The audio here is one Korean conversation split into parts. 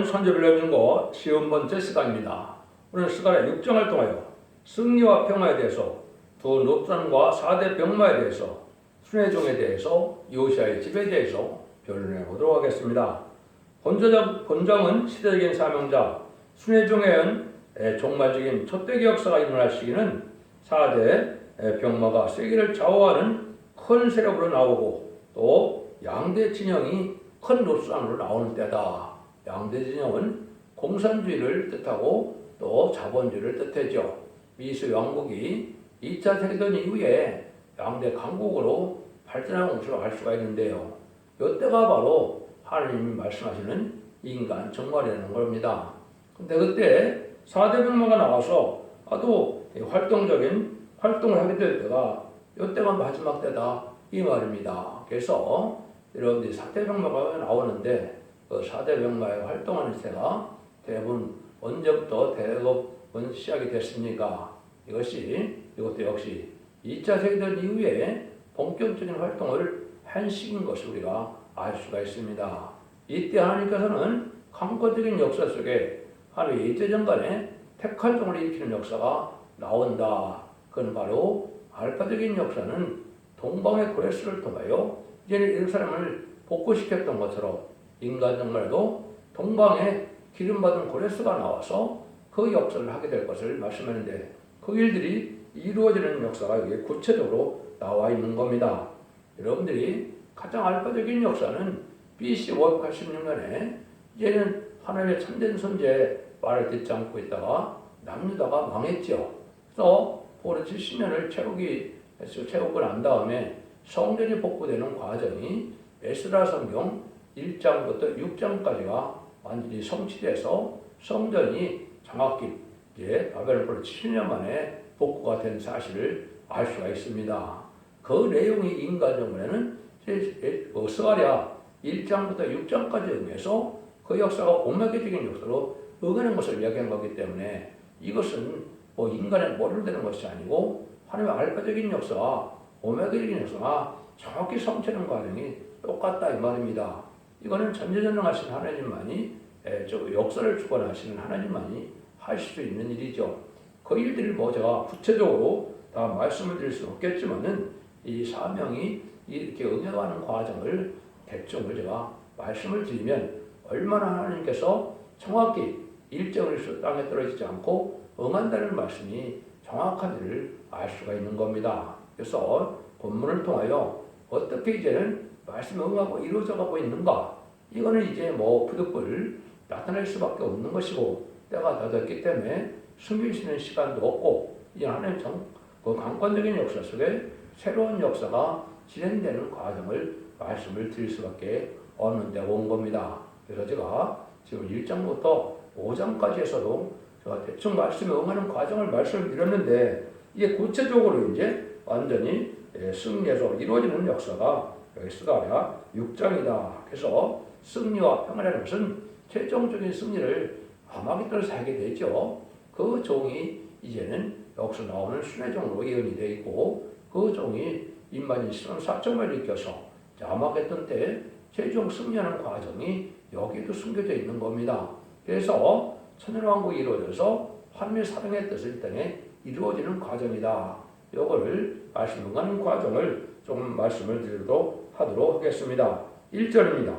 여러분, 선조빌런중고 50번째 시간입니다. 오늘 시간에 육정을 통하여 승리와 평화에 대해서, 두 눕산과 4대 병마에 대해서, 순회종에 대해서, 요시아의 집에 대해서 변론해 보도록 하겠습니다. 본정은 시대적인 사명자, 순회종의 종말적인 촛대기 역사가 일어날 시기는 4대 병마가 세계를 좌우하는 큰 세력으로 나오고, 또 양대 진영이 큰 눕산으로 나오는 때다. 양대 진영은 공산주의를 뜻하고 또 자본주의를 뜻하죠. 미수 영국이 2차 세계대전 이후에 양대 강국으로 발전한 것으로 알 수가 있는데요. 이때가 바로 하나님이 말씀하시는 인간 정말이라는 겁니다. 근데 그때 4대 병마가 나와서 아주 활동적인 활동을 하게 될 때가 이때가 마지막 때다 이 말입니다. 그래서 여러분들이 4대 병마가 나오는데 그 4대 병마의 활동하는 때가 대부분 언제부터 대부분 시작이 됐습니까? 이것도 역시 2차 세계대전 이후에 본격적인 활동을 한 시기인 것을 우리가 알 수가 있습니다. 이때 하나님께서는 강권적인 역사 속에 하나님의 일제전간에 택활동을 일으키는 역사가 나온다. 그건 바로 알파적인 역사는 동방의 고레스를 통하여 이제는 예루살렘을 복구시켰던 것처럼 인간 정말도 동방에 기름받은 고레스가 나와서 그 역사를 하게 될 것을 말씀하는데, 그 일들이 이루어지는 역사가 여기 구체적으로 나와 있는 겁니다. 여러분들이 가장 알파적인 역사는 BC 586년에 이제는 하나님의 참된 선지의 말을 듣지 않고 있다가 남유다가 망했죠. 그래서 보름 70년을 채우고 난 다음에 성전이 복구되는 과정이 에스라 성경 1장부터 6장까지가 완전히 성취돼서 성전이 정확히 바벨론으로 70년 만에 복구가 된 사실을 알 수가 있습니다. 그 내용이 인간정문에는 스가랴 1장부터 6장까지 의미해서 그 역사가 오메가적인 역사로 응하는 것을 이야기한 거기 때문에 이것은 인간의 머리로 되는 것이 아니고 하나님의 알파적인 역사와 오메가적인 역사가 정확히 성취하는 과정이 똑같다 이 말입니다. 이거는 전지전능하신 하나님만이 역사를 주관하시는 하나님만이 하실 수 있는 일이죠. 그 일들을 제가 구체적으로 다 말씀을 드릴 수 없겠지만은 이 사명이 이렇게 응해가는 과정을 대충 제가 말씀을 드리면 얼마나 하나님께서 정확히 일정을 땅에 떨어지지 않고 응한다는 말씀이 정확한지를 알 수가 있는 겁니다. 그래서 본문을 통하여 어떻게 이제는 말씀이 응하고 이루어져 가고 있는가? 이거는 이제 부득불 나타날 수밖에 없는 것이고, 때가 다 됐기 때문에 숨길 수 있는 시간도 없고, 이제 하나님 그 강권적인 역사 속에 새로운 역사가 진행되는 과정을 말씀을 드릴 수밖에 없는 데가 온 겁니다. 그래서 제가 지금 1장부터 5장까지에서도 제가 대충 말씀에 응하는 과정을 말씀을 드렸는데, 이게 구체적으로 이제 완전히 승리해서 이루어지는 역사가 여기 스가랴 6장이다. 그래서 승리와 평화라는 것은 최종적인 승리를 아마겟돈을 살게 되죠. 그 종이 이제는 여기서 나오는 순회종으로 예언이 되어 있고, 그 종이 인만이 시간 4점을 일으켜서 아마겟돈 때 최종 승리하는 과정이 여기에도 숨겨져 있는 겁니다. 그래서 천년왕국이 이루어져서 하나님의 사랑의 뜻을 이 땅에 이루어지는 과정이다. 이거를 말씀하는 과정을 조금 말씀을 드리도록 하도록 하겠습니다. 1절입니다.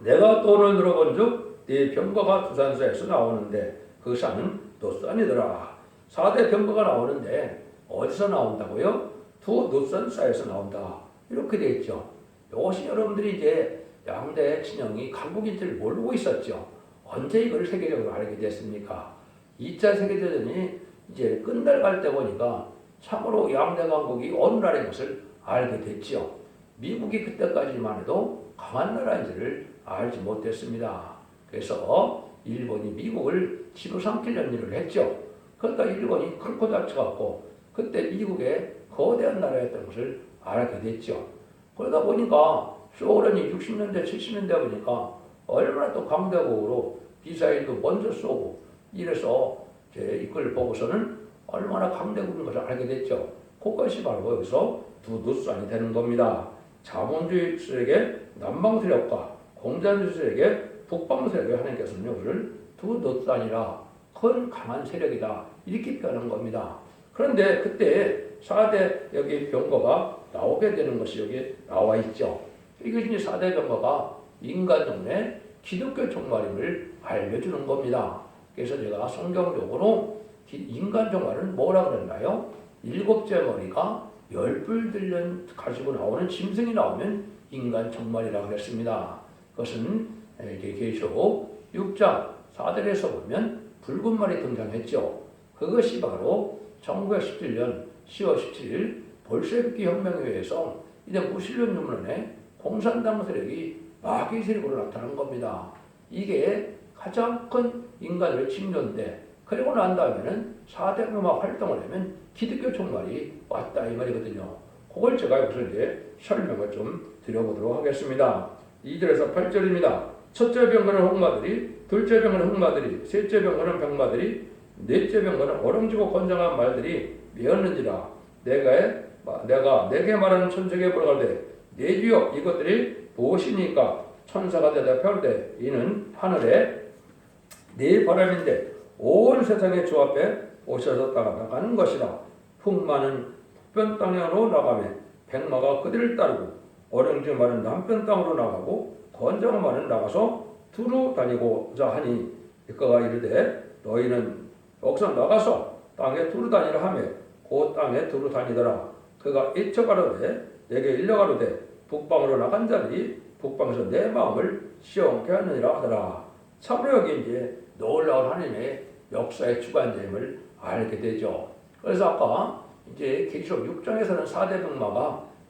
내가 또 오늘 들어본 즉 네 병거가 두산사에서 나오는데 그 산은 눕산이더라. 4대 병거가 나오는데 어디서 나온다고요? 두 눕산사에서 나온다. 이렇게 되어 있죠. 이것이 여러분들이 이제 양대 진영이 강국인 줄 모르고 있었죠. 언제 이걸 세계적으로 알게 됐습니까? 2차 세계대전이 이제 끝날갈 때 보니까 참으로 양대 강국이 어느 나라인 것을 알게 됐죠. 미국이 그때까지만 해도 강한 나라인지를 알지 못했습니다. 그래서 일본이 미국을 집어삼키려는 일을 했죠. 그러니까 일본이 클고 다쳐갖고 그때 미국의 거대한 나라였던 것을 알게 됐죠. 그러다 보니까 소련이 60년대 70년대 보니까 얼마나 또 강대국으로 미사일도 먼저 쏘고 이래서 이걸 보고서는 얼마나 강대국인 것을 알게 됐죠. 그것이 바로 여기서 두 눕산이 되는 겁니다. 자본주의들에게 남방 세력과 공산주의들에게 북방 세력의 하나님께서는 이것을 두 넛단이라 큰 강한 세력이다 이렇게 표현한 겁니다. 그런데 그때 4대 여기 병거가 나오게 되는 것이 여기 나와 있죠. 이것이 이제 4대 병거가 인간 종의 기독교 종말임을 알려주는 겁니다. 그래서 제가 성경적으로 인간 종말은 뭐라 그랬나요? 7째 머리가 10뿔 들려 가지고 나오는 짐승이 나오면 인간 종말이라고 했습니다. 그것은 계시록 6장 4절에서 보면 붉은 말이 등장했죠. 그것이 바로 1917년 10월 17일 볼셰비키 혁명에 의해서 이제 무신론 유물론의 공산당 세력이 마귀 세력으로 나타난 겁니다. 이게 가장 큰 인간의 침략인데 그리고 난 다음에는 4대 음악 활동을 하면 기독교 종말이 왔다 이 말이거든요. 그걸 제가 여기서 이제 설명을 좀 드려보도록 하겠습니다. 2절에서 8절입니다. 첫째 병거는 홍마들이, 둘째 병거는 흑마들이, 셋째 병거는 병마들이, 넷째 병거는 어렁지고 건장한 말들이 메었는지라. 내가 내게 말하는 천적에 물어가되 내 주여 이것들이 무엇이니까? 천사가 대답하되 이는 하늘에 네 바람인데 온 세상의 주 앞에 오셔서 나가는 것이라. 흑마는 북변 땅으로 나가며 백마가 그들을 따르고 어령지 말은 남편 땅으로 나가고 건장한 말은 나가서 두루 다니고자 하니 그가 이르되 너희는 여기서 나가서 땅에 두루 다니라 하며 그 땅에 두루 다니더라. 그가 이쳐가로되 내게 일러가로되 북방으로 나간 자들이 북방에서 내 마음을 시원케 하느니라 하더라. 참으로 여기 이제 놀라운 하나님의 역사의 주관됨을 알게 되죠. 그래서 아까 이제 계시록 6장에서는 4대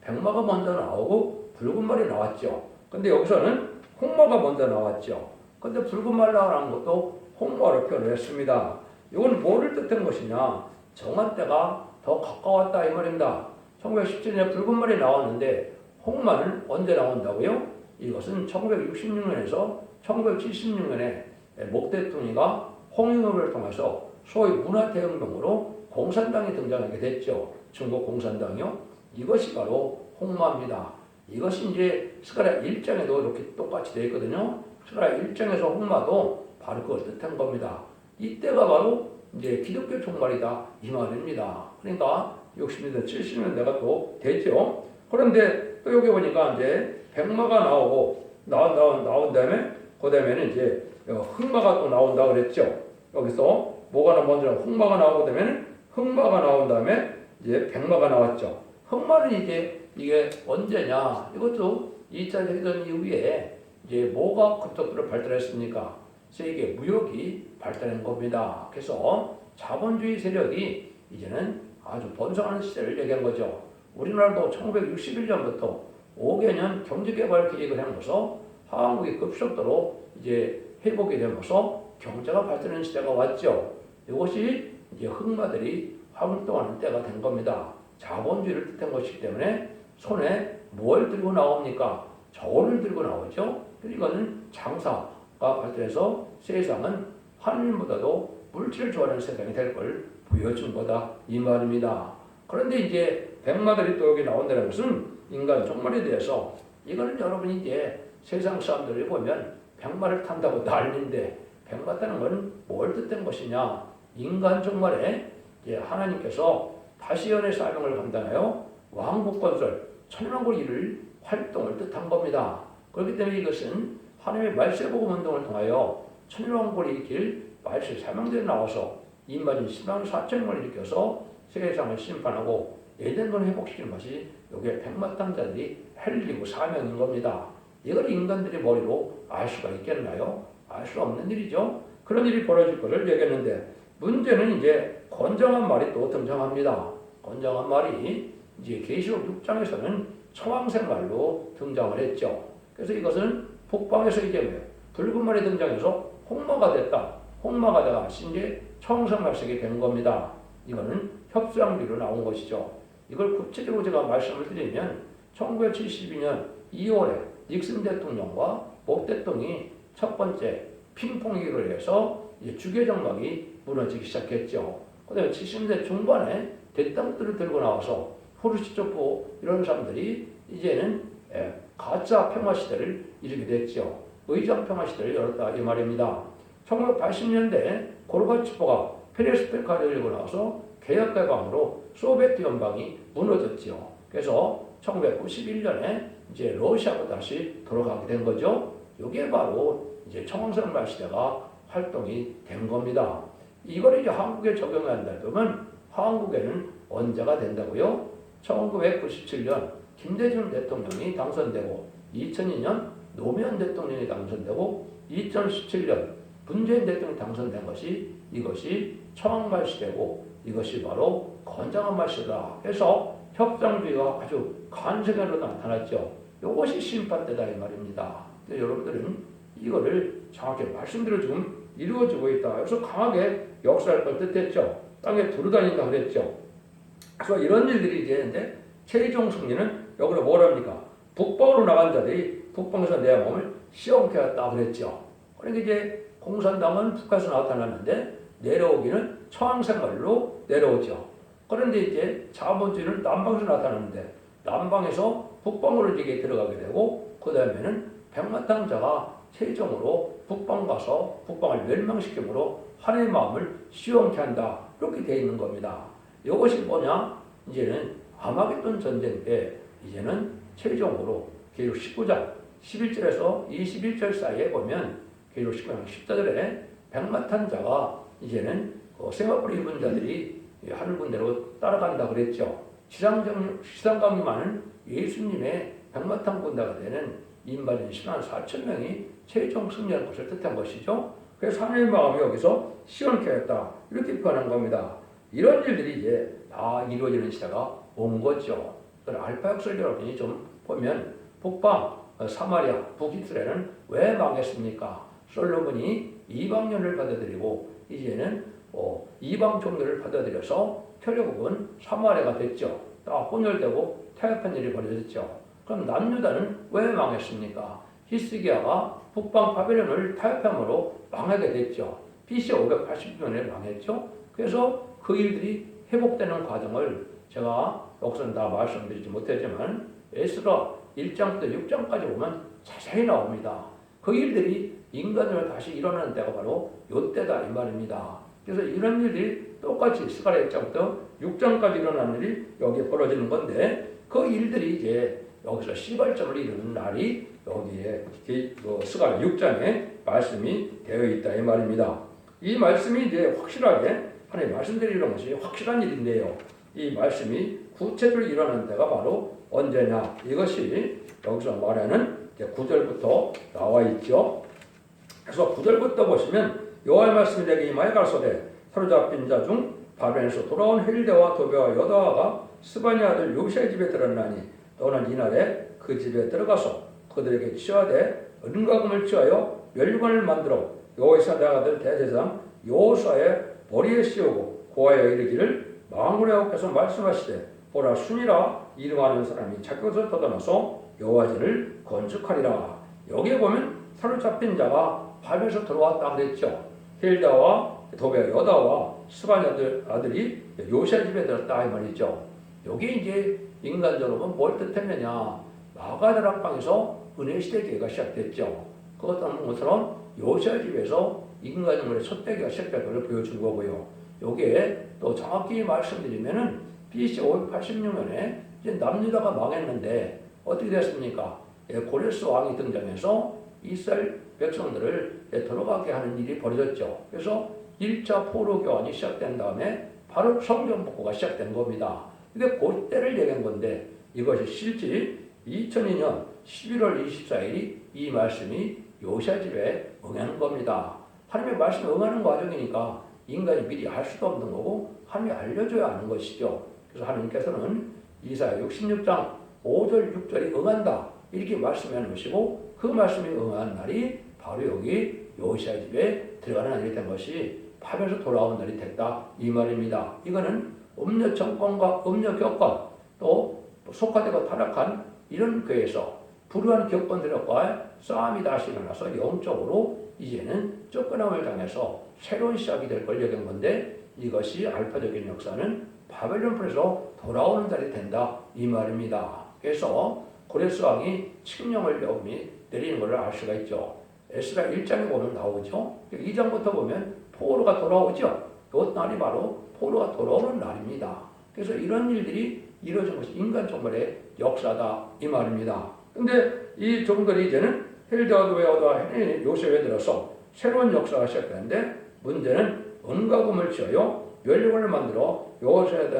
백마가 먼저 나오고 붉은 말이 나왔죠. 근데 여기서는 홍마가 먼저 나왔죠. 근데 붉은 말 나오는 것도 홍마로 표현을 했습니다. 이건 뭐를 뜻한 것이냐? 정한 때가 더 가까웠다 이 말입니다. 1917년에 붉은 말이 나왔는데 홍마는 언제 나온다고요? 이것은 1966년에서 1976년에 목대통이가 홍익업을 통해서 소위 문화대혁명으로 공산당이 등장하게 됐죠. 중국 공산당이요. 이것이 바로 홍마입니다. 이것이 이제 스가랴 1장에도 이렇게 똑같이 되어 있거든요. 스가랴 1장에서 홍마도 바로 그걸 뜻한 겁니다. 이때가 바로 이제 기독교 종말이다 이 말입니다. 그러니까 60년대 70년대가 또 됐죠. 그런데 또 여기 보니까 이제 백마가 나오고 나온 다음에 그 다음에는 이제 흑마가 또 나온다 그랬죠. 여기서 뭐가 먼저 흑마가 나오고 되면 흑마가 나온 다음에 이제 백마가 나왔죠. 흑마는 이게 언제냐? 이것도 2차 대전 이후에 이제 뭐가 급속도로 발달했습니까? 세계 무역이 발달한 겁니다. 그래서 자본주의 세력이 이제는 아주 번성하는 시대를 얘기한 거죠. 우리나라도 1961년부터 5개년 경제개발 계획을 하면서 한국이 급속도로 이제 회복이 되면서 경제가 발전하는 시대가 왔죠. 이것이 이제 흑마들이 활동하는 때가 된 겁니다. 자본주의를 뜻한 것이기 때문에 손에 뭘 들고 나옵니까? 저울을 들고 나오죠. 이거는 장사가 발전해서 세상은 하늘보다도 물질을 좋아하는 세상이 될 걸 보여준 거다 이 말입니다. 그런데 이제 백마들이 또 여기 나온다는 것은 인간 종말에 대해서 이거는 여러분이 이제 세상 사람들이 보면 백마를 탄다고 난리인데 백마 타는 건 뭘 뜻한 것이냐? 인간 종말에 이제 하나님께서 다시 연의 사명을 감당하여 왕국 건설, 천왕국 이룰 활동을 뜻한 겁니다. 그렇기 때문에 이것은 하나님의 말세복음 운동을 통하여 천왕국을 일으킬 말세 사명대에 나와서 인마진 10만 4천명을 일으켜서 세상을 심판하고 에덴을 회복시키는 것이 여기에 백마탄자들이 할 일이고 사명인 겁니다. 이걸 인간들의 머리로 알 수가 있겠나요? 알 수 없는 일이죠. 그런 일이 벌어질 것을 얘기했는데 문제는 이제 건장한 말이 또 등장합니다. 건장한 말이 이제 계시록 6장에서는 청황색 말로 등장을 했죠. 그래서 이것은 북방에서 이제 붉은 말이 등장해서 홍마가 됐다. 홍마가 되가 이제 청색 말색이 된 겁니다. 이거는 협상비로 나온 것이죠. 이걸 구체적으로 제가 말씀을 드리면 1972년 2월에 닉슨 대통령과 목 대통령이 첫 번째 핑퐁기를 해서 주계정막이 무너지기 시작했죠. 그 다음에 70년대 중반에 대땅들을 들고 나와서 후르시초프 이런 사람들이 이제는 가짜 평화시대를 이루게 됐죠. 의장 평화 시대를 열었다 이 말입니다. 1980년대 고르바초프가 페레스트로이카를 열고 나서 개혁 개방으로 소비에트 연방이 무너졌지요. 그래서 1991년에 이제 러시아로 다시 돌아가게 된 거죠. 이게 바로 이제 청원선발 시대가 활동이 된 겁니다. 이걸 이제 한국에 적용한다 그러면 한국에는 언제가 된다고요? 1997년 김대중 대통령이 당선되고 2002년 노무현 대통령이 당선되고 2017년 문재인 대통령이 당선된 것이 이것이 청원발 시대고 이것이 바로 건장한 말시다 해서 협상주의가 아주 간성으로 나타났죠. 이것이 심판 때다 이 말입니다. 여러분들은 이거를 정확히 말씀대로 지금 이루어지고 있다. 그래서 강하게 역사를 뜻했죠. 땅에 두루다닌다 그랬죠. 그래서 이런 일들이 이제 최종 승리는 여기로 뭐랍니까? 북방으로 나간 자들이 북방에서 내 몸을 시험케 했다 그랬죠. 그러니까 이제 공산당은 북한에서 나타났는데 내려오기는 청항생활로 내려오죠. 그런데 이제 자본주의는 남방에서 나타났는데 남방에서 북방으로 이게 들어가게 되고 그 다음에는 백마탄자가 최종으로 북방 가서 북방을 멸망시키므로 하나의 마음을 시원케 한다. 이렇게 되어 있는 겁니다. 이것이 뭐냐? 이제는 아마겟돈 전쟁 때 이제는 최종으로 계율 19장 11절에서 21절 사이에 보면 계율 19장 14절에 백마탄자가 이제는 생화불 입은 자들이 하늘 군대로 따라간다 그랬죠. 시상감이 많은 예수님의 백마탄 군대가 되는 인바진 10만 4천 명이 최종 승리할 것을 뜻한 것이죠. 그래서 하나님의 마음이 여기서 시원케 했다. 이렇게 표현한 겁니다. 이런 일들이 이제 다 이루어지는 시대가 온 거죠. 알파 역설 여러분이 좀 보면 북방, 사마리아, 북이스라엘은 왜 망했습니까? 솔로몬이 이방연을 받아들이고 이제는 이방 종교를 받아들여서 결국은 사마리아가 됐죠. 다 혼혈되고 타협한 일이 벌어졌죠. 그럼 남유다는 왜 망했습니까? 히스기야가 북방 바벨론을 타협함으로 망하게 됐죠. BC 580년에 망했죠. 그래서 그 일들이 회복되는 과정을 제가 여기서는 다 말씀드리지 못했지만 에스라 1장부터 6장까지 보면 자세히 나옵니다. 그 일들이 인간으로 다시 일어나는 때가 바로 이때다 이 말입니다. 그래서 이런 일이 똑같이 스가랴 1장부터 6장까지 일어나는 일이 여기에 벌어지는 건데 그 일들이 이제 여기서 시발점을 이루는 날이 여기에 스가랴 6장에 말씀이 되어 있다 이 말입니다. 이 말씀이 이제 확실하게 하나님 말씀드리는 것이 확실한 일인데요. 이 말씀이 구체적으로 일어나는 때가 바로 언제냐? 이것이 여기서 말하는 9절부터 나와 있죠. 그래서 9절부터 보시면 여호와의 말씀이 내게 임하여 가라사대 사로잡힌 자 중 바벨에서 돌아온 헬대와 도베와 여다와가 스바니 아들 요시아의 집에 들어나니 너는 이날에 그 집에 들어가서 그들에게 취하되 은과 금을 취하여 멸관을 만들어 여호와의 사자들 대제사장 여호수아의 머리에 씌우고 고하여 이르기를 망군의 여호와께서 말씀하시되 보라 순이라 이름하는 사람이 자기것을 걷어놔서 여호와 전을 건축하리라. 여기에 보면 사로잡힌 자가 바벨에서 들어왔다 그랬죠. 헬다와 도베와 여다와 스바니 아들이 요시아 집에 들었다 이 말이죠. 여기 이제 인간적으로 보면 뭘 뜻했느냐? 마가다락방에서 은혜시대 기회가 시작됐죠. 그것은 것처럼 요시아 집에서 인간의 첫 대기가 시작된 것을 보여준 거고요. 여기에 또 정확히 말씀드리면은 BC 586년에 이제 남유다가 망했는데 어떻게 됐습니까? 고레스 왕이 등장해서 이스라엘 백성들을 들어가게 하는 일이 벌어졌죠. 그래서 1차 포로 교환이 시작된 다음에 바로 성전 복구가 시작된 겁니다. 이게 그때를 얘기한 건데 이것이 실제 2002년 11월 24일이 이 말씀이 요시아 집에 응한 겁니다. 하나님의 말씀에 응하는 과정이니까 인간이 미리 알 수도 없는 거고 하나님이 알려줘야 하는 것이죠. 그래서 하나님께서는 이사야 66장 5절 6절이 응한다 이렇게 말씀해 놓으시고 그 말씀이 응한 날이 바로 여기 요시아 집에 들어가는 날이 된 것이 바벨에서 돌아온 날이 됐다 이 말입니다. 이거는 음녀 정권과 음녀 격권 또 속화되고 타락한 이런 교회에서 불우한 격권들과 싸움이 다시 일어나서 영적으로 이제는 쫓겨남을 당해서 새로운 시작이 될 걸 얘기한 건데 이것이 알파적인 역사는 바벨론 풀에서 돌아오는 날이 된다 이 말입니다. 그래서 고레스 왕이 칙령을 내리는 것을 알 수가 있죠. 에스라 1장에 보면 나오죠. 2장부터 보면 포로가 돌아오죠. 그 날이 바로 포로가 돌아오는 날입니다. 그래서 이런 일들이 이루어진 것이 인간 종말의 역사다 이 말입니다. 근데 이 종들이 이제는 헬드와드와 요셉에 들어서 새로운 역사가 시작되는데 문제는 은과금을 취하여 멸령을 만들어 요셉의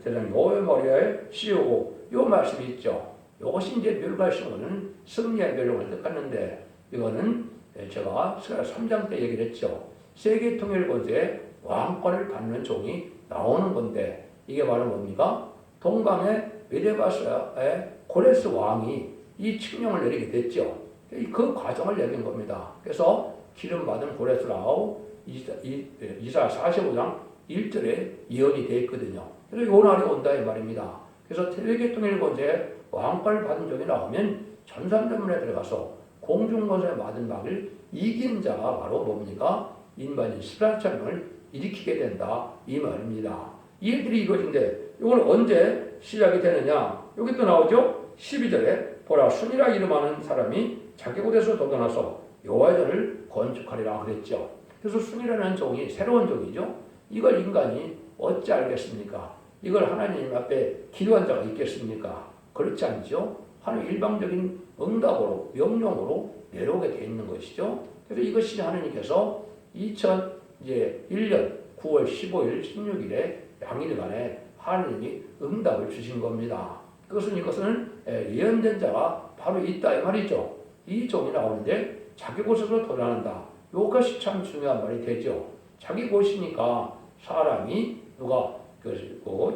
대장 요의 머리에 씌우고 요 말씀이 있죠. 이것이 이제 멸과 심어는 승리의 멸령을 뜻하는데 이거는 제가 3장 때 얘기를 했죠. 세계 통일 권세에 왕권을 받는 종이 나오는 건데 이게 바로 뭡니까? 동방의 메데바스의 고레스 왕이 이 칙령을 내리게 됐죠. 그 과정을 얘기한 겁니다. 그래서 기름 받은 고레스라우 이사 45장 1절에 예언이 되어 있거든요. 그래서 요 날이 온다 이 말입니다. 그래서 세계 통일 권세에 왕권을 받은 종이 나오면 전산대문에 들어가서 공중권세에 받은 막을 이긴 자가 바로 뭡니까? 인반인 14천명을 일으키게 된다 이 말입니다. 이 일들이 이루어진데 이건 언제 시작이 되느냐? 여기 또 나오죠. 12절에 보라 순이라 이름하는 사람이 자기 곳에서 돋아나서 여호와의 전을 건축하리라 그랬죠. 그래서 순이라는 종이 새로운 종이죠. 이걸 인간이 어찌 알겠습니까? 이걸 하나님 앞에 기도한 자가 있겠습니까? 그렇지 않죠. 하나님 일방적인 응답으로 명령으로 내려오게 돼 있는 것이죠. 그래서 이것이 하나님께서 2001년 9월 15일 16일에 양일간에 하나님이 응답을 주신 겁니다. 이것은 예언된 자가 바로 있다 이 말이죠. 이 종이 나오는데 자기 곳에서 돌아난다. 이것이 참 중요한 말이 되죠. 자기 곳이니까 사람이 누가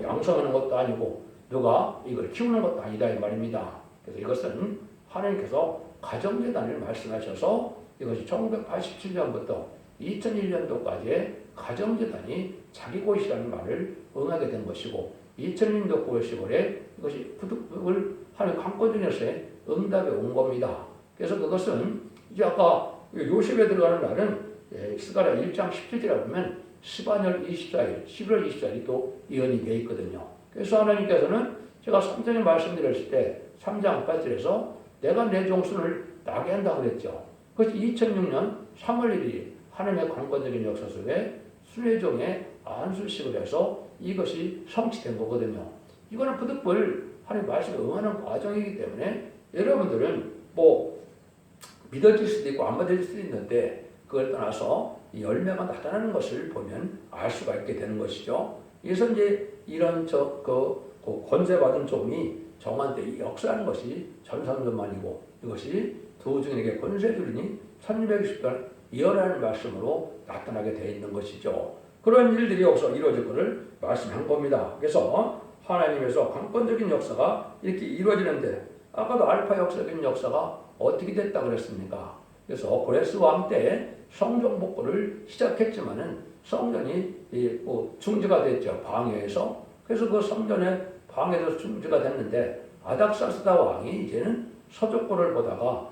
양성하는 것도 아니고 누가 이걸 키우는 것도 아니다 이 말입니다. 그래서 이것은 하나님께서 가정재단을 말씀하셔서 이것이 1987년부터 2001년도까지의 가정재단이 자기 곳이라는 말을 응하게 된 것이고 2001년도 9월 10월에 이것이 부득을 하나님 강권전에서의 응답에 온 겁니다. 그래서 그것은 이제 아까 요셉에 들어가는 날은 스가랴 1장 17절에 보면 스바ஞ 24일, 11월 24일이 또 예언이 되어 있거든요. 그래서 하나님께서는 제가 3장에 말씀드렸을 때 3장 8절에서 내가 내 종순을 나게 한다 그랬죠. 그것이 2006년 3월 1일 하나님의 강권적인 역사 속에 순회종의 안수식을 해서 이것이 성취된 거거든요. 이거는 부득불 하나님 말씀에 응하는 과정이기 때문에 여러분들은 믿어질 수도 있고 안 믿어질 수도 있는데 그걸 떠나서 이 열매가 나타나는 것을 보면 알 수가 있게 되는 것이죠. 그래서 이제 이런 권세받은 종이 정한테 역사하는 것이 전산전만이고 이것이 두 증인에게 권세 주리니 1620년 예언하는 말씀으로 나타나게 되어 있는 것이죠. 그런 일들이 여기서 이루어질 것을 말씀한 겁니다. 그래서 하나님에서 강권적인 역사가 이렇게 이루어지는데 아까도 알파 역사적인 역사가 어떻게 됐다 그랬습니까? 그래서 고레스 왕 때 성전 복구를 시작했지만은 성전이 중지가 됐죠. 방해해서. 그래서 그 성전에 방해돼서 중지가 됐는데 아닥사스다 왕이 이제는 서족고를 보다가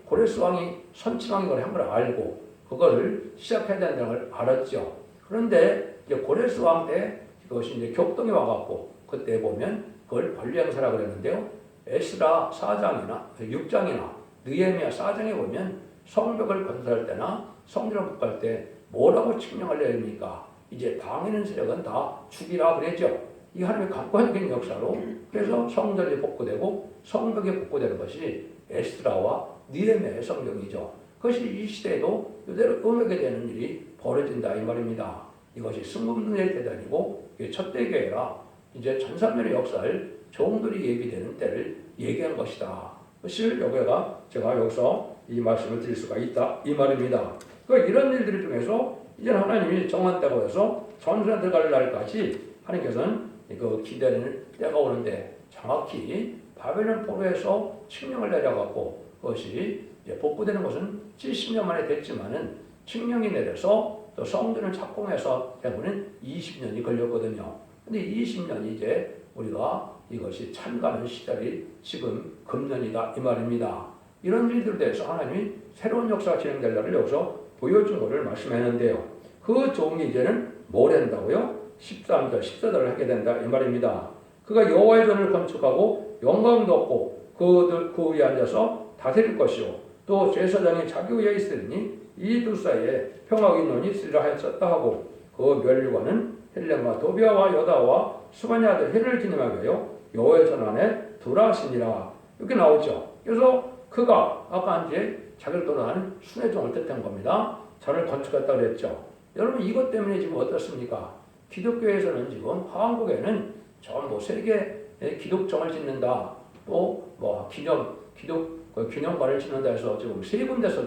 고레스 왕이 선친왕인 걸 한 걸 알고 그거를 시작해야 된다는 걸 알았죠. 그런데 이제 고레스 왕 때 그것이 이제 격동이 와갖고 그때 보면 그걸 권리행사라고 그랬는데요. 에스라 4장이나 6장이나 느헤미야 4장에 보면 성벽을 건설할 때나 성전을 복할 때 뭐라고 칙령을 내립니까? 이제 당하는 세력은 다 죽이라 그랬죠. 이 하나님의 강권적인 역사로 그래서 성전이 복구되고 성벽이 복구되는 것이 에스라와 느헤미야의 성경이죠. 그것이 이 시대에도 이대로 응하게 되는 일이 벌어진다 이 말입니다. 이것이 승금의 대단이고 첫 대교회라 이제 1300년의 역사를 종들이 예비되는 때를 얘기한 것이다. 그것을 여기가 제가 여기서 이 말씀을 드릴 수가 있다 이 말입니다. 이런 일들 중에서 이제 하나님이 정한 때가 해서 전선에 들어갈 날까지 하나님께서는 그 기다리는 때가 오는데 정확히 바벨론 포로에서 칙령을 내려갖고 그것이 이제 복구되는 것은 70년 만에 됐지만은 칙령이 내려서 또 성전을 착공해서 때문에 20년이 걸렸거든요. 근데 20년이 이제 우리가 이것이 찬가는 시절이 지금 금년이다 이 말입니다. 이런 일들에 대해서 하나님이 새로운 역사가 진행될 날을 여기서 보여준 것을 말씀했는데요. 그 종이 이제는 뭘 한다고요? 13절, 14절을 하게 된다 이 말입니다. 그가 여호와의 전을 건축하고 영광도 얻고 그 위에 앉아서 다스릴 것이요 또 제사장이 자기 위에 있으니 이 두 사이에 평화의 논이 있으리라 하였었다 하고 그 멸류관은 헬렘과 도비아와 여다와 수반의 아들 헬을 기념하게 하여 여호와의 전안에 두라 하시니라. 이렇게 나오죠. 그래서 그가 아까 이제 자기를 떠난 순회종을 뜻한 겁니다. 전을 건축했다 그랬죠. 여러분 이것 때문에 지금 어떻습니까? 기독교에서는 지금 한국에는 전부 세계 기독정을 짓는다. 또 뭐 기념관을 짓는다 해서 지금 세 군데서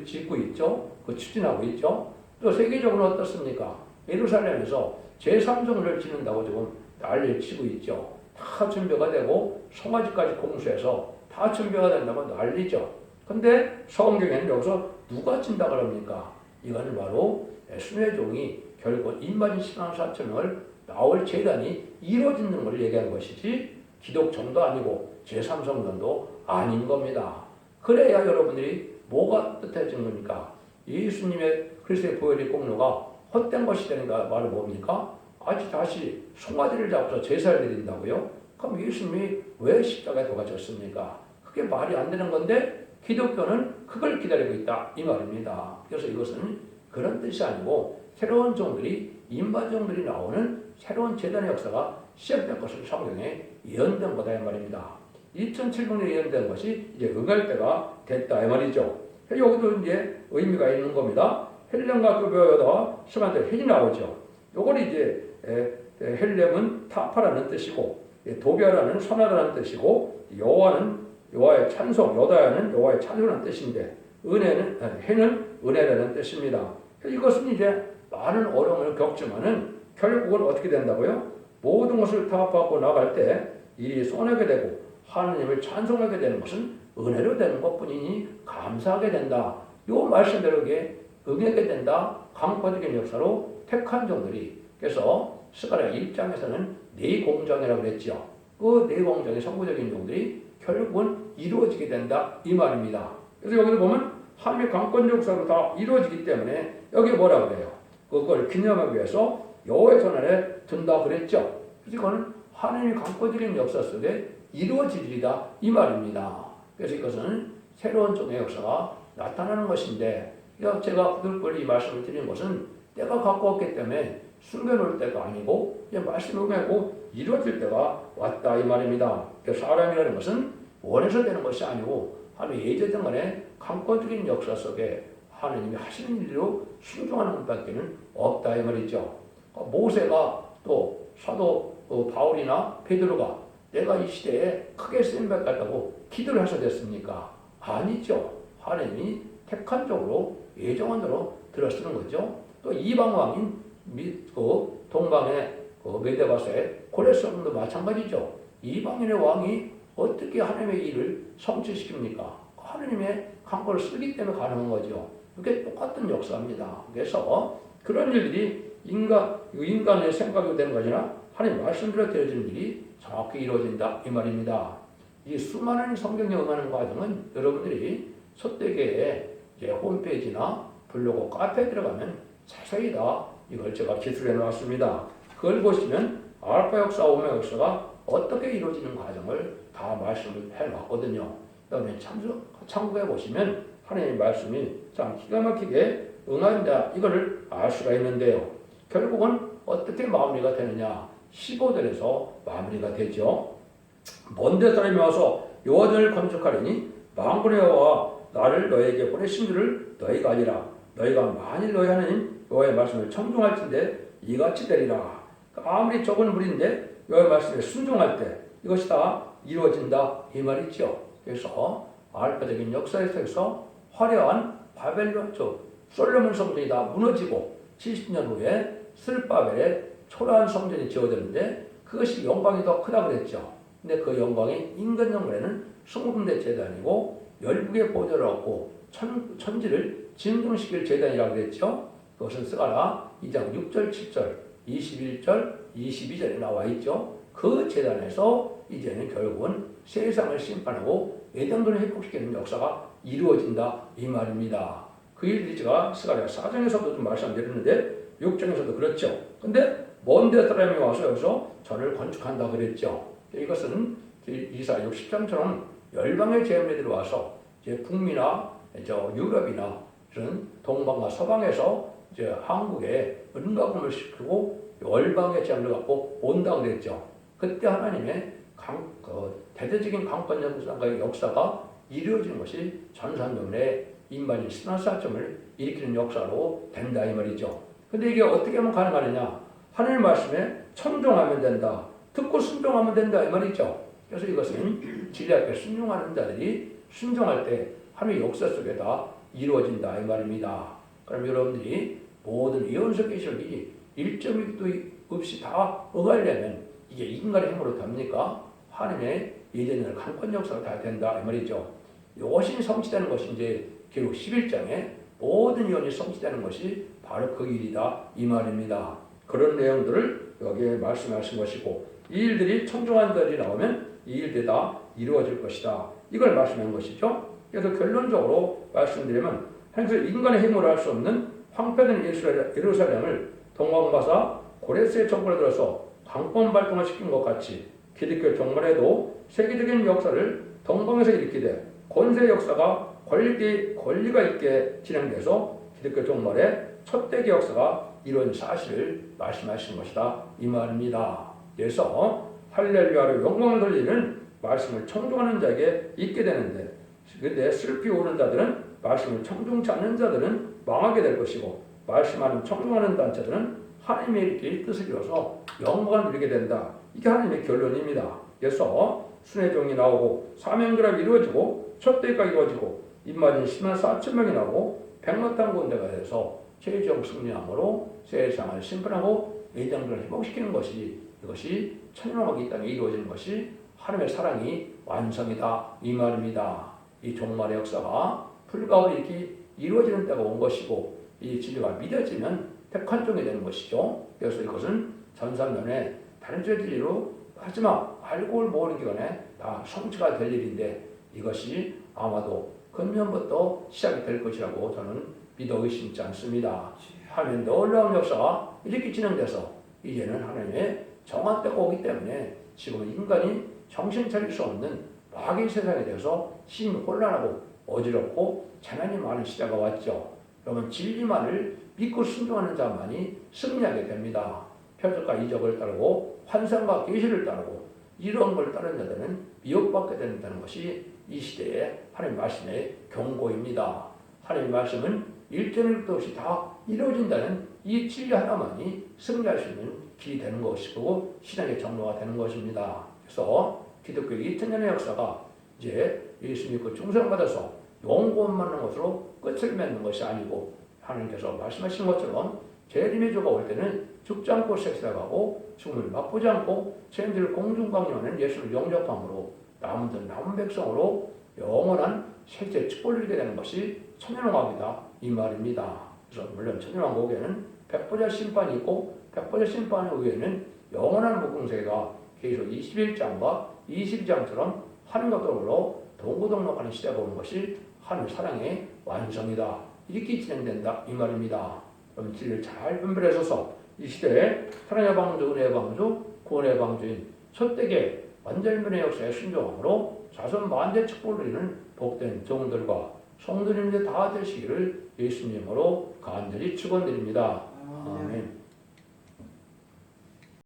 짓고 있죠. 그 추진하고 있죠. 또 세계적으로 어떻습니까? 예루살렘에서 제3성을 짓는다고 지금 난리를 치고 있죠. 다 준비가 되고 송아지까지 공수해서 다 준비가 된다고 난리죠. 근데 성경에는 여기서 누가 짓는다 그럽니까? 이거는 바로 순회종이 결국 임마진 신앙사천을 나올 재단이 이루어지는 걸 얘기하는 것이지 기독정도 아니고 제3성전도 아닌 겁니다. 그래야 여러분들이 뭐가 뜻해진 겁니까? 예수님의 그리스도의 보혈의 공로가 헛된 것이 되는가 말은 뭡니까? 아직 다시 송아지를 잡아서 제사를 드린다고요? 그럼 예수님이 왜 십자가에 돌아가셨습니까? 그게 말이 안 되는 건데 기독교는 그걸 기다리고 있다 이 말입니다. 그래서 이것은 그런 뜻이 아니고 새로운 종들이 인반종들이 나오는 새로운 제단의 역사가 시작된 것을 성경에 예언된 거다 이 말입니다. 2700년에 예언된 것이 이제 응할 때가 됐다 이 말이죠. 여기도 이제 의미가 있는 겁니다. 헬렘과 도비아와 수반의 헬이 나오죠. 요걸 이제 헬렘은 타파라는 뜻이고 도비아라는 선하다는 뜻이고 여호와의 찬송, 여다야는 여호와의 찬송이라는 뜻인데 해는 은혜라는 뜻입니다. 이것은 이제 많은 어려움을 겪지만은 결국은 어떻게 된다고요? 모든 것을 타협하고 나갈 때 일이 손하게 되고 하나님을 찬송하게 되는 것은 은혜로 되는 것뿐이니 감사하게 된다. 이 말씀대로 응하게 된다. 강포적인 역사로 택한 종들이 그래서 스가랴 1장에서는 네 공정이라고 그랬죠. 그 네 공정의 선구적인 종들이 결국은 이루어지게 된다 이 말입니다. 그래서 여기서 보면 하나님의 강권적 역사로 다 이루어지기 때문에 여기 뭐라 그래요? 그걸 기념하기 위해서 여호와의 손안에 든다 그랬죠. 그래서 이거는 하나님의 강권적인 역사 속에 이루어지리다 이 말입니다. 그래서 이것은 새로운 종의 역사가 나타나는 것인데 제가 부들불 이 말씀을 드린 것은 때가 가까웠기 때문에 숨겨놓을 때가 아니고 이제 말씀을 응하고 이루어질 때가 왔다 이 말입니다. 그래서 사람이라는 것은 원해서 되는 것이 아니고 하나님의 예제등간의 강권적인 역사 속에 하나님이 하시는 일로 순종하는 것밖에는 없다 이 말이죠. 모세가 또 사도 바울이나 베드로가 내가 이 시대에 크게 쓰임받았다고 기도를 해서 됐습니까? 아니죠. 하나님이 택한 쪽으로 예정한 대로 들어쓰는 거죠. 또 이방 왕인 동방의 메데바스의 고레스도 마찬가지죠. 이방인의 왕이 어떻게 하나님의 일을 성취시킵니까? 하나님의 강권을 쓰기 때문에 가능한 거죠. 이게 똑같은 역사입니다. 그래서 그런 일들이 인간의 생각이 되는 것이나 하나님 말씀대로 되어지는 일이 정확히 이루어진다 이 말입니다. 이 수많은 성경에 응하는 과정은 여러분들이 서대계의 홈페이지나 블로그 카페에 들어가면 자세히 다 이걸 제가 기술해 놓았습니다. 그걸 보시면 알파 역사, 오메가 역사가 어떻게 이루어지는 과정을 다 말씀을 해놨거든요. 여러분 참고해 보시면 하나님의 말씀이 참 기가 막히게 응한다 이거를 알 수가 있는데요. 결국은 어떻게 마무리가 되느냐 15절에서 마무리가 되죠. 먼데 사람이 와서 여호와를 건축하리니 만군의 여호와 나를 너에게 보내신 줄을 너희가 아니라 너희가 만일 너희 하나님 여호와의 말씀을 청종할진대 이같이 되리라. 아무리 적은 무리인데 여호와의 말씀에 순종할 때 이것이 다 이루어진다 이 말이죠. 그래서 알파적인 역사 속에서 화려한 바벨론 솔로몬 성전이 다 무너지고 70년 후에 스룹바벨의 초라한 성전이 지어졌는데 그것이 영광이 더 크다 그랬죠. 근데 그 영광이 인간 영광에는 20군데 제단이고 열국의 보좌를 얻고 천지를 진동시킬 제단이라고 그랬죠. 그것은 스가랴 2장 6절, 7절, 21절, 22절에 나와 있죠. 그 제단에서 이제는 결국은 세상을 심판하고 예정들을 회복시키는 역사가 이루어진다 이 말입니다. 그 일들이 제가 스가랴 4장에서도 좀 말씀드렸는데 6장에서도 그렇죠. 근데 먼데 사람이 와서 여기서 전을 건축한다 그랬죠. 이것은 이사 60장처럼 열방의 제물들이 와서 이제 북미나 저 유럽이나 이런 동방과 서방에서 이제 한국에 은가금을 시키고 열방의 제안을 갖고 온다고 그랬죠. 그때 하나님의 대대적인 강권 역사가 이루어지는 것이 전산명의 인간이 신화사점을 일으키는 역사로 된다 이 말이죠. 근데 이게 어떻게 하면 가능하느냐? 하나님 말씀에 청종하면 된다. 듣고 순종하면 된다 이 말이죠. 그래서 이것은 진리하게 순종하는 자들이 순종할 때 하나님의 역사 속에다 이루어진다 이 말입니다. 그럼 여러분들이 모든 예언서 계시록이 1점도 없이 다 응하려면 이게 인간의 힘으로 됩니까? 하나님의 예전의 강권 역사가 다 된다 이 말이죠. 이것이 성취되는 것이 이제 기록 11장에 모든 예언이 성취되는 것이 바로 그 일이다 이 말입니다. 그런 내용들을 여기에 말씀하신 것이고 이 일들이 청종한 자들이 나오면 이 일들이 다 이루어질 것이다. 이걸 말씀한 것이죠. 그래서 결론적으로 말씀드리면 하나님께서 인간의 힘으로 할 수 없는 황폐된 예루살렘을 동방바사 고레스의 정권에 들어서 강권 발동을 시킨 것 같이 기독교 종말에도 세계적인 역사를 동방에서 일으키되 권세 역사가 권리가 있게 진행돼서 기독교 종말의 첫대기 역사가 이런 사실을 말씀하신 것이다 이 말입니다. 그래서 할렐루야로 영광을 돌리는 말씀을 청종하는 자에게 있게 되는데 근데 슬피 오는 자들은 말씀을 청종치 않는 자들은 망하게 될 것이고 말씀하는 청종하는 단체들은 하나님의 뜻을 이뤄서 영광을 누리게 된다. 이게 하나님의 결론입니다. 그래서 순회종이 나오고 사명결합이 이루어지고 첫대가 이루어지고 입맞은 10만 4천 명이 나오고 백마탄 군대가 돼서 최종 승리함으로 세상을 심판하고 예정들을 회복시키는 것이 이것이 천년왕국 이 땅에 이루어지는 것이 하나님의 사랑이 완성이다 이 말입니다. 이 종말의 역사가 불가하고 이렇게 이루어지는 때가 온 것이고 이 진리가 믿어지면 백환종이 되는 것이죠. 그래서 이것은 전산면에 다른 진리로 하지만 알고 모르는 기간에 다 성취가 될 일인데 이것이 아마도 근면부터 시작이 될 것이라고 저는 믿어 의심치 않습니다. 하나님의 놀라운 역사가 이렇게 진행돼서 이제는 하나님의 정한 때가 오기 때문에 지금 인간이 정신 차릴 수 없는 마귀의 세상에 대해서 심히 혼란하고 어지럽고 재난이 많은 시대가 왔죠. 그러면 진리만을 믿고 순종하는 자만이 승리하게 됩니다. 표적과 이적을 따르고 환상과 계시를 따르고 이런 걸 따르는 자들은 미혹받게 된다는 것이 이 시대의 하나님 말씀의 경고입니다. 하나님 말씀은 일전일도 없이 다 이루어진다는 이 진리 하나만이 승리할 수 있는 길이 되는 것이고 신앙의 정로가 되는 것입니다. 그래서 기독교 2000년의 역사가 이제 예수 믿고 중생받아서 영원 만난 것으로 끝을 맺는 것이 아니고 하나님께서 말씀하신 것처럼 재림의 주가 올 때는 죽지 않고 색색하고 죽음을 맛보지 않고 죄인들을 공중강림하는 예수를 영접함으로 남은 백성으로 영원한 세계 축복을 누리게 되는 것이 천년왕국이다 이 말입니다. 그래서 물론 천년왕국에는 백보자 심판이 있고 백보자 심판 후에는 영원한 무궁세가 계속 21장과 22장처럼 하늘과 더불어 동고동락하는 시대가 오는 것이 하늘 사랑의 완성이다. 이렇게 진행된다 이 말입니다. 그럼 진리를 잘 분별하셔서 이 시대에 사랑의 방주, 은혜의 방주, 구원의 방주인 첫대계 완전변의 역사의 순종함으로 자손 만대 축복을 누리는 복된 종들과 성도님들 다 되시기를 예수님으로 간절히 축원드립니다. 아멘.